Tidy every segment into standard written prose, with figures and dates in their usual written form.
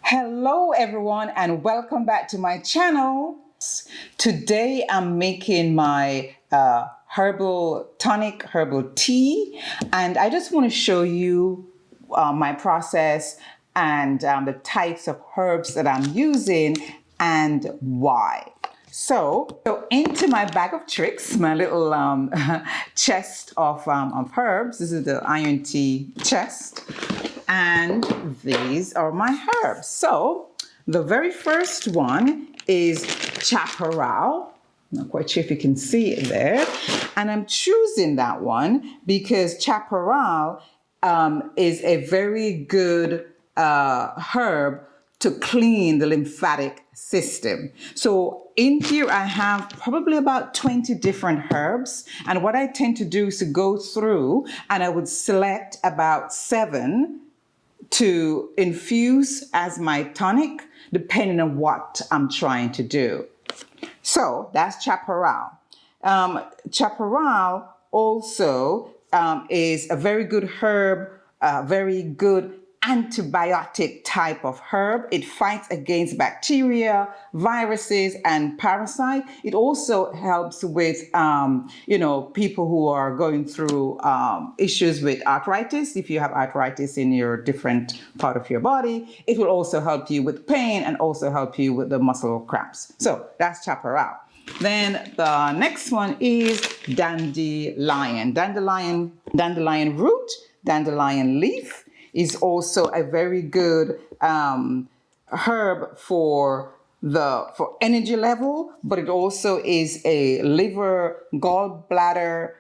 Hello everyone and welcome back to my channel. Today I'm making my herbal tonic, herbal tea, and I just want to show you my process and the types of herbs that I'm using and why. So into my bag of tricks, my little chest of herbs. This is the iron tea chest. And these are my herbs. So the very first one is Chaparral. Not quite sure if you can see it there. And I'm choosing that one because Chaparral is a very good herb to clean the lymphatic system. So in here I have probably about 20 different herbs. And what I tend to do is to go through and I would select about 7 to infuse as my tonic, depending on what I'm trying to do. So that's Chaparral. Chaparral also is a very good herb, very good antibiotic type of herb. It fights against bacteria, viruses, and parasites. It also helps with, people who are going through issues with arthritis. If you have arthritis in your different part of your body, it will also help you with pain and also help you with the muscle cramps. So that's Chaparral. Then the next one is Dandelion. Dandelion root, dandelion leaf is also a very good herb for energy level, but it also is a liver, gallbladder,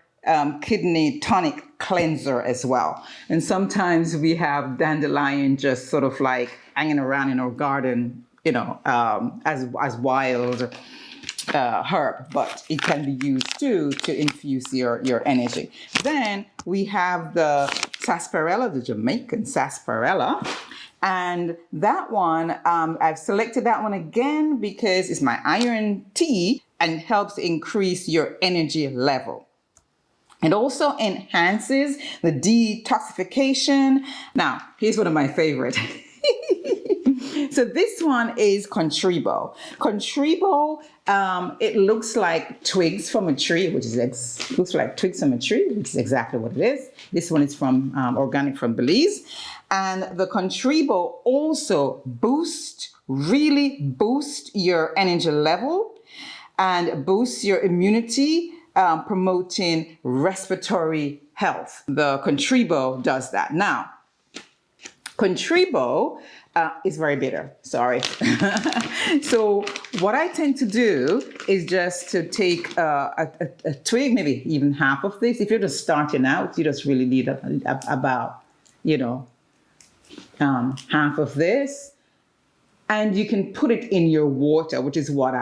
kidney tonic cleanser as well. And sometimes we have dandelion just sort of like hanging around in our garden, as wild herb, but it can be used too to infuse your energy. Then we have the sarsaparilla, the Jamaican sarsaparilla, and that one I've selected that one again because it's my iron tea and helps increase your energy level. It also enhances the detoxification. Now, here's one of my favorite. So this one is Contribo. Contribo, it looks like twigs from a tree, which is looks like twigs from a tree, which is exactly what it is. This one is from organic from Belize. And the Contribo also really boost your energy level and boost your immunity, promoting respiratory health. The Contribo does that. Now, Contribo is very bitter, sorry. So what I tend to do is just to take a twig, maybe even half of this. If you're just starting out, you just really need about, half of this. And you can put it in your water, which is what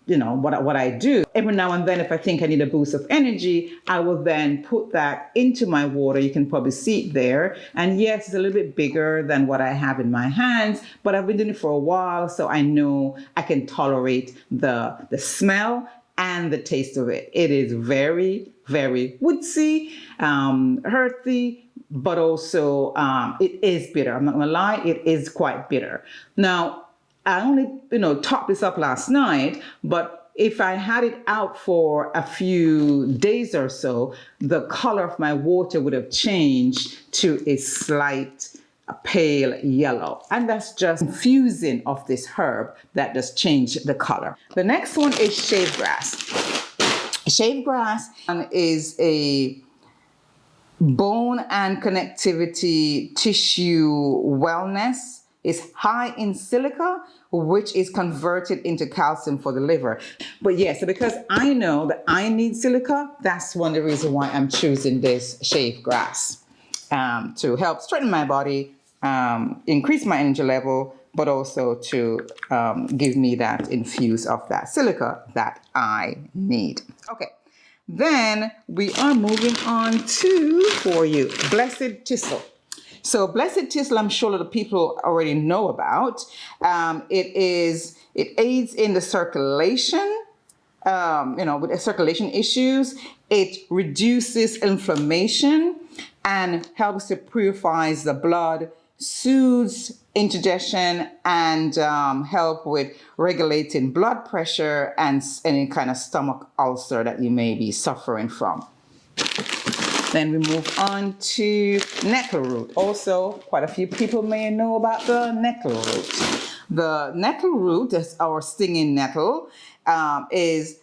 what I do. Every now and then, if I think I need a boost of energy, I will then put that into my water. You can probably see it there. And yes, it's a little bit bigger than what I have in my hands, but I've been doing it for a while, so I know I can tolerate the smell and the taste of it. It is very, very woodsy, earthy, but also it is bitter. I'm not gonna lie, it is quite bitter. Now, I only, topped this up last night, but if I had it out for a few days or so, the color of my water would have changed to a slight pale yellow. And that's just infusing of this herb that does change the color. The next one is shave grass. Shave grass is a bone and connectivity tissue wellness. Is high in silica, which is converted into calcium for the liver. But yeah, so because I know that I need silica, that's one of the reasons why I'm choosing this shave grass to help strengthen my body, increase my energy level, but also to give me that infuse of that silica that I need. Okay. Then we are moving on to, for you, Blessed Thistle. So Blessed Thistle, I'm sure a lot of people already know about. It aids in the circulation, with the circulation issues. It reduces inflammation and helps to purify the blood, soothes indigestion and help with regulating blood pressure and any kind of stomach ulcer that you may be suffering from. Then we move on to nettle root. Also, quite a few people may know about the nettle root. The nettle root, or stinging nettle, has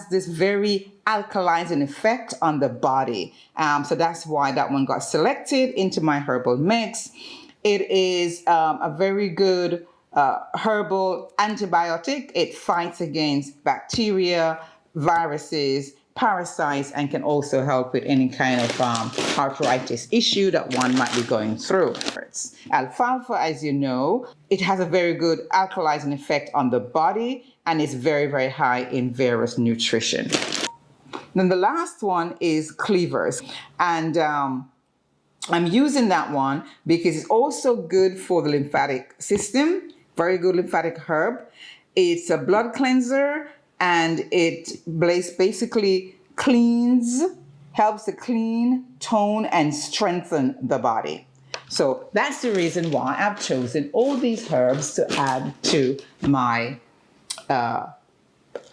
this very alkalizing effect on the body. So that's why that one got selected into my herbal mix. It is a very good herbal antibiotic. It fights against bacteria, viruses, parasites, and can also help with any kind of arthritis issue that one might be going through. Alfalfa, as you know, it has a very good alkalizing effect on the body and is very, very high in various nutrition. Then the last one is Cleavers. And I'm using that one because it's also good for the lymphatic system, very good lymphatic herb. It's a blood cleanser, and it basically helps to clean, tone, and strengthen the body. So that's the reason why I've chosen all these herbs to add to my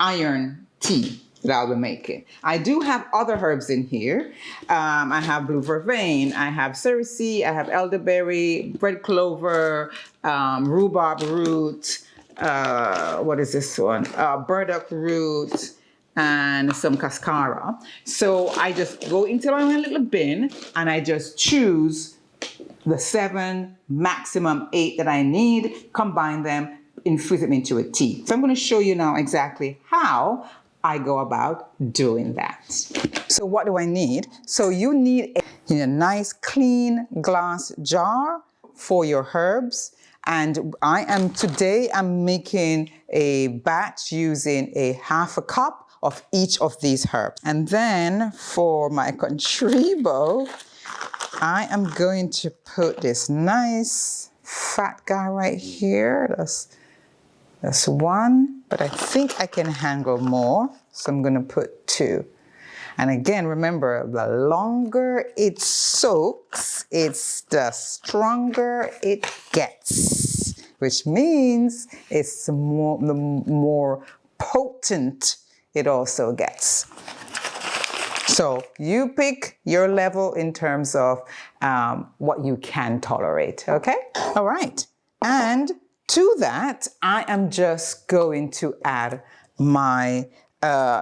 iron tea that I'll be making. I do have other herbs in here. I have blue vervain, I have cerasee, I have elderberry, red clover, rhubarb root, what is this one? Burdock root, and some cascara. So I just go into my little bin and I just choose the 7, maximum 8 that I need, combine them, infuse them into a tea. So I'm going to show you now exactly how I go about doing that. So what do I need? So you need a nice clean glass jar for your herbs. And today I'm making a batch using a 1/2 cup of each of these herbs. And then for my Contribo, I am going to put this nice fat guy right here. That's 1, but I think I can handle more. So I'm going to put 2. And again, remember, the longer it soaks, the stronger it gets, which means the more potent it also gets. So you pick your level in terms of what you can tolerate, okay? All right. And to that, I am just going to add my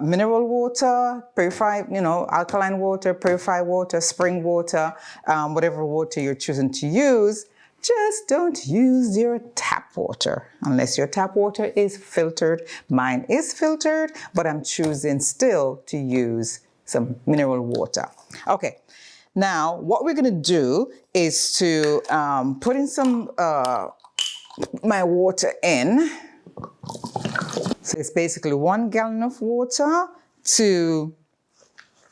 mineral water, purified, alkaline water, purified water, spring water, whatever water you're choosing to use. Just don't use your tap water unless your tap water is filtered. Mine is filtered, but I'm choosing still to use some mineral water. Okay, now what we're going to do is to put in some my water in. So it's basically 1 gallon of water to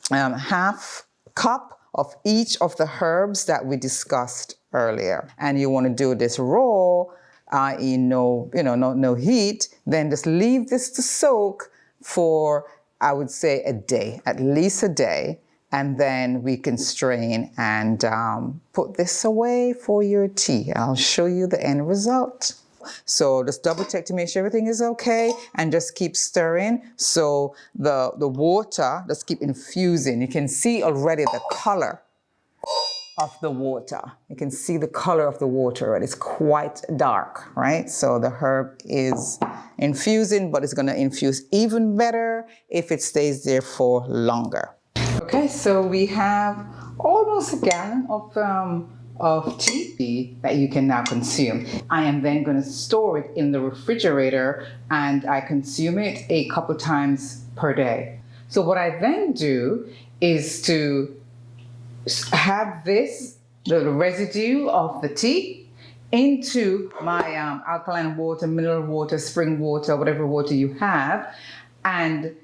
1/2 cup of each of the herbs that we discussed earlier. And you want to do this raw, i.e. no heat, then just leave this to soak for, I would say, a day, at least a day. And then we can strain and put this away for your tea. I'll show you the end result. So just double check to make sure everything is okay and just keep stirring. So the water, just keep infusing. You can see already the color of the water. You can see the color of the water, and it's quite dark, right? So the herb is infusing, but it's going to infuse even better if it stays there for longer. Okay, so we have almost a gallon of tea that you can now consume. I am then going to store it in the refrigerator, and I consume it a couple times per day. So what I then do is to have the residue of the tea into my alkaline water, mineral water, spring water, whatever water you have, and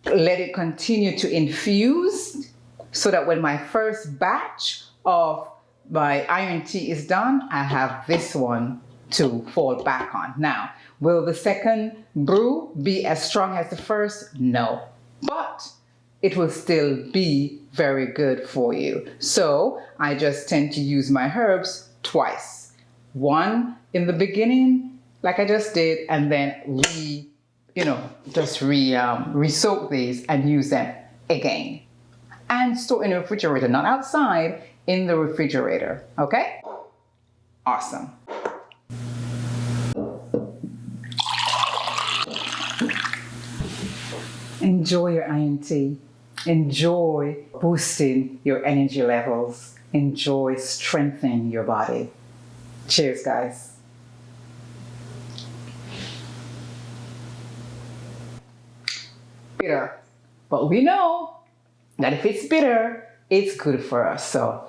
let it continue to infuse so that when my first batch of my iron tea is done, I have this one to fall back on. Now, will the second brew be as strong as the first? No, but it will still be very good for you. So I just tend to use my herbs twice. One in the beginning, like I just did, and then re-soak these and use them again. And store in the refrigerator, not outside, in the refrigerator, okay? Awesome. Enjoy your iron tea. Enjoy boosting your energy levels. Enjoy strengthening your body. Cheers, guys. Bitter. But we know that if it's bitter, it's good for us. So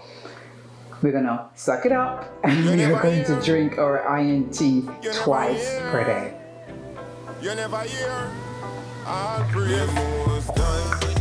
we're gonna suck it up and we are going to drink our iron tea twice per day. You never hear, I'll pray most time.